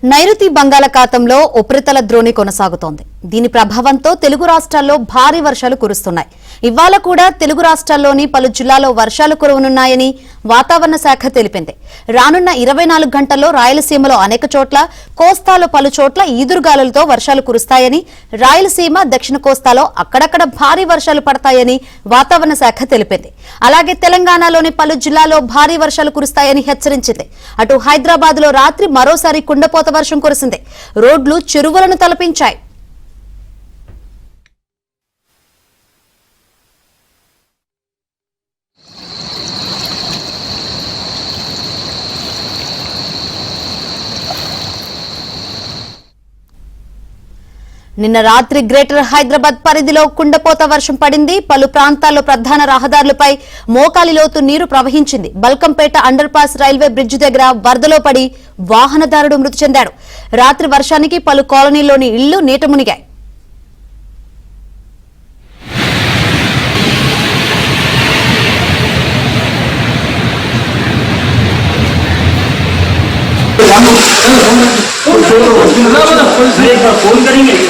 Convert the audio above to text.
నైరుతి బంగాళాఖాతంలో ఉపరితల ద్రోణి కొనసాగుతోంది. దీని ప్రభావంతో తెలుగు రాష్ట్రాల్లో భారీ వర్షాలు కురుస్తున్నాయి. ఇవాళ కూడా తెలుగు రాష్ట్రాల్లోని పలు జిల్లాల్లో వర్షాలు కురవనున్నాయని వాతావరణ శాఖ తెలిపింది. రానున్న 24 గంటల్లో రాయలసీమలో అనేక చోట్ల, కోస్తాలో పలు చోట్ల ఈదురుగాలులతో వర్షాలు కురుస్తాయని, రాయలసీమ, దక్షిణ కోస్తాలో అక్కడక్కడ భారీ వర్షాలు పడతాయని వాతావరణ శాఖ తెలిపింది. అలాగే తెలంగాణలోని పలు జిల్లాల్లో భారీ వర్షాలు కురుస్తాయని హెచ్చరించింది. అటు హైదరాబాద్ లో రాత్రి మరోసారి కుండపోత వర్షం కురిసింది. రోడ్లు చెరువులను తలపించాయి. నిన్న రాత్రి గ్రేటర్ హైదరాబాద్ పరిధిలో కుండపోత వర్షం పడింది. పలు ప్రాంతాల్లో ప్రధాన రహదారులపై మోకాలి లోతు నీరు ప్రవహించింది. Balkampet underpass railway bridge దగ్గర వరదలో పడి వాహనదారుడు మృతి చెందాడు. రాత్రి వర్షానికి పలు కాలనీల్లోని ఇళ్లు నీట మునిగాయి. फोन करेंगे